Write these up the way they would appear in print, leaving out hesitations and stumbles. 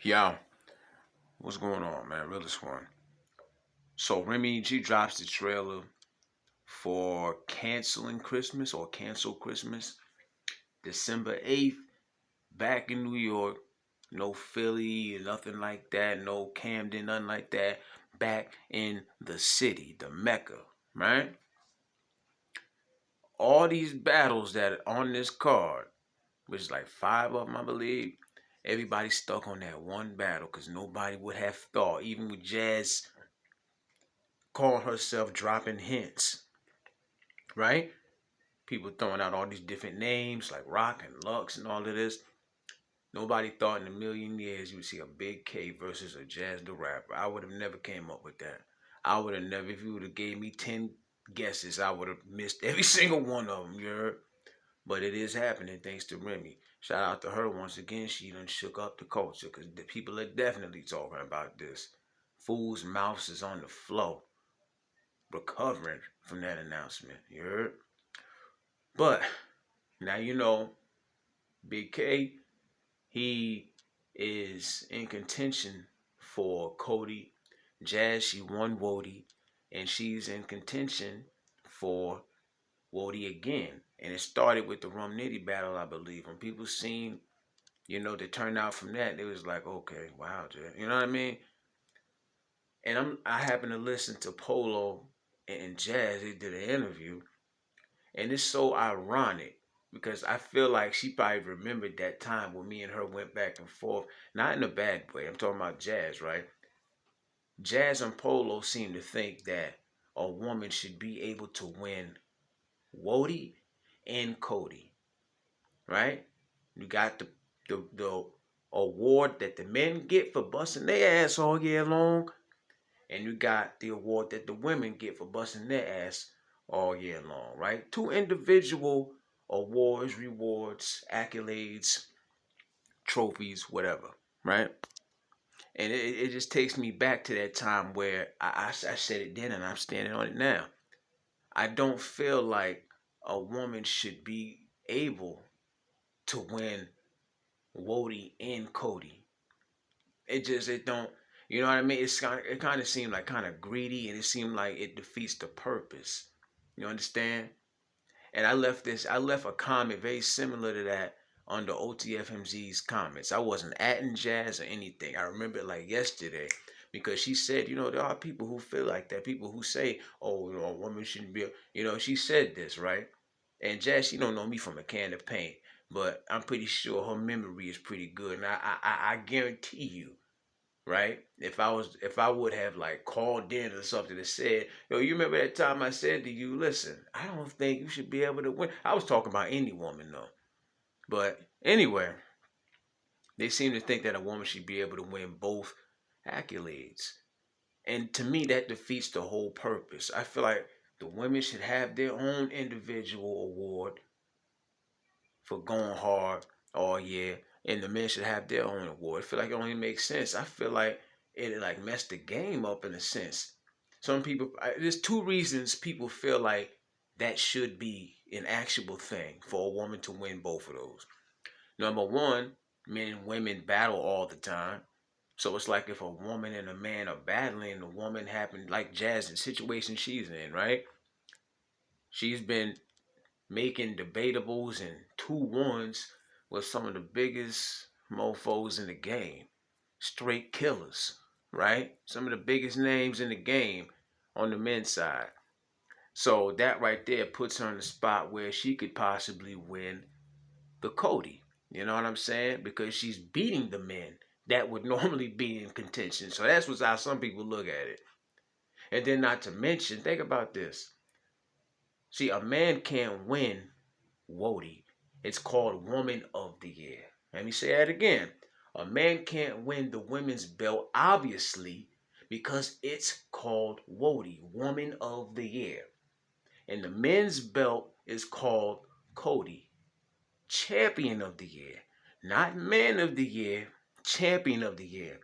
Yo, what's going on, man? Realest one. So Remy G drops the trailer for canceling Christmas or cancel Christmas, December 8th, back in New York. No Philly, nothing like that. No Camden, nothing like that. Back in the city, the Mecca, right? All these battles that are on this card, which is like five of them, I believe. Everybody stuck on that one battle because nobody would have thought, even with Jazz calling herself dropping hints, right? People throwing out all these different names like Rock and Lux and all of this. Nobody thought in a million years you would see a Big K versus a Jazz the Rapper. I would have never came up with that. I would have never, if you would have gave me 10 guesses, I would have missed every single one of them, you heard? But it is happening thanks to Remy. Shout out to her once again. She done shook up the culture because the people are definitely talking about this. Fools' mouths is on the floor recovering from that announcement, you heard? But now you know Big K, he is in contention for COTY. Jazz, she won WOTY, and she's in contention for WOTY again. And it started with the Rum Nitty battle, I believe. When people seen, the turnout from that, it was like, okay, wow, Jazz. You know what I mean? And I happened to listen to Polo and Jazz. They did an interview, and it's so ironic because I feel like she probably remembered that time when me and her went back and forth. Not in a bad way. I'm talking about Jazz, right? Jazz and Polo seem to think that a woman should be able to win WOTY and COTY, right? You got the award that the men get for busting their ass all year long, and you got the award that the women get for busting their ass all year long, right? Two individual awards, rewards, accolades, trophies, whatever, right? And it just takes me back to that time where I said it then and I'm standing on it now. I don't feel like a woman should be able to win WOTY and COTY. It don't, you know what I mean? It kind of seemed like kind of greedy, and it seemed like it defeats the purpose. You understand? And I left a comment very similar to that on the OTFMZ's comments. I wasn't atting Jazz or anything. I remember it like yesterday because she said, there are people who feel like that. People who say, oh, a woman shouldn't be, she said this, right? And Jazz, she don't know me from a can of paint, but I'm pretty sure her memory is pretty good. And I guarantee you, right? If I would have like called in or something and said, yo, you remember that time I said to you, listen, I don't think you should be able to win. I was talking about any woman though. But anyway, they seem to think that a woman should be able to win both accolades. And to me that defeats the whole purpose. I feel like the women should have their own individual award for going hard all year, and the men should have their own award. I feel like it only makes sense. I feel like it like messed the game up in a sense. Some people, there's two reasons people feel like that should be an actual thing for a woman to win both of those. Number one, men and women battle all the time. So it's like if a woman and a man are battling, the woman happened like Jazz, the situation she's in, right? She's been making debatables and 2-1s with some of the biggest mofos in the game. Straight killers, right? Some of the biggest names in the game on the men's side. So that right there puts her in a spot where she could possibly win the COTY. You know what I'm saying? Because she's beating the men that would normally be in contention. So that's how some people look at it. And then not to mention, think about this. See, a man can't win WOTY. It's called Woman of the Year. Let me say that again. A man can't win the women's belt, obviously, because it's called WOTY, Woman of the Year. And the men's belt is called COTY, Champion of the Year. Not Man of the Year, Champion of the Year.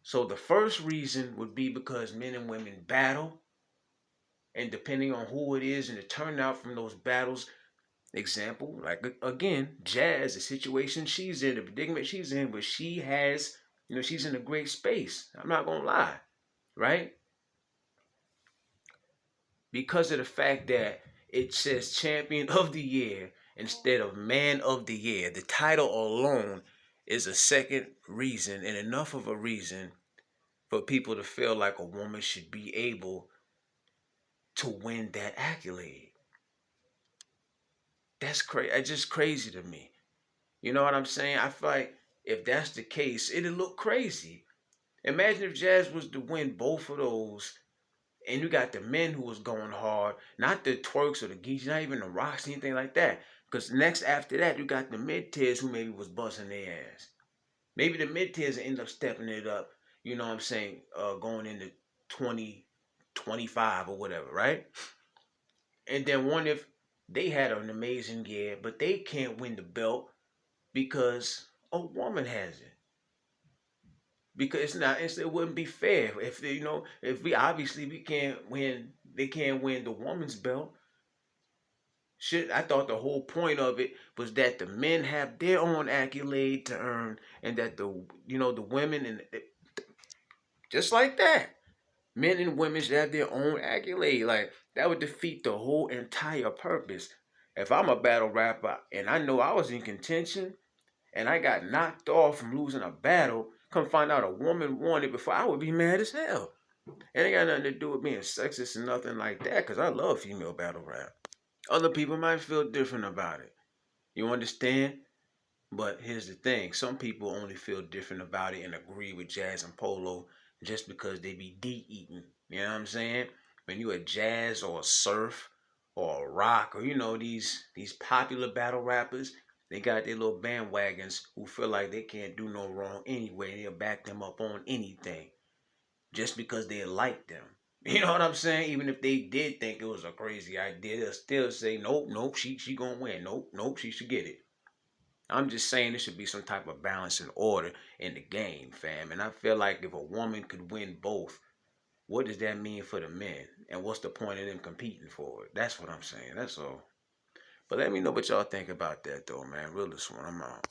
So the first reason would be because men and women battle, and depending on who it is and the turnout from those battles, Example, like again, Jazz, the situation she's in, the predicament she's in, but she has, she's in a great space. I'm not gonna lie, right? Because of the fact that it says champion of the year instead of man of the year. The title alone is a second reason, and enough of a reason for people to feel like a woman should be able to win that accolade. That's crazy. It's just crazy to me. You know what I'm saying? I feel like if that's the case, it'd look crazy. Imagine if Jazz was to win both of those, and you got the men who was going hard, not the twerks or the geeks, not even the rocks, anything like that. Because next after that, you got the mid tiers who maybe was busting their ass. Maybe the mid tiers end up stepping it up. You know what I'm saying? Going into 2025 or whatever, right? And then one if they had an amazing year, but they can't win the belt because a woman has it. Because it's not, it wouldn't be fair if they, if we obviously we can't win, they can't win the woman's belt. Shit, I thought the whole point of it was that the men have their own accolade to earn, and that the women and just like that, men and women should have their own accolade. Like that would defeat the whole entire purpose. If I'm a battle rapper and I know I was in contention and I got knocked off from losing a battle, come find out a woman won it before, I would be mad as hell. And it got nothing to do with being sexist and nothing like that, because I love female battle rap. Other people might feel different about it. You understand? But here's the thing. Some people only feel different about it and agree with Jazz and Polo just because they be D-eating. You know what I'm saying? When you a jazz or a surf or a rock or these popular battle rappers, they got their little bandwagons who feel like they can't do no wrong anyway. They'll back them up on anything just because they like them. You know what I'm saying? Even if they did think it was a crazy idea, they'll still say, nope, nope, she gonna win. Nope, nope, she should get it. I'm just saying there should be some type of balance and order in the game, fam. And I feel like if a woman could win both, what does that mean for the men? And what's the point of them competing for it? That's what I'm saying. That's all. But let me know what y'all think about that, though, man. Realest one. I'm out.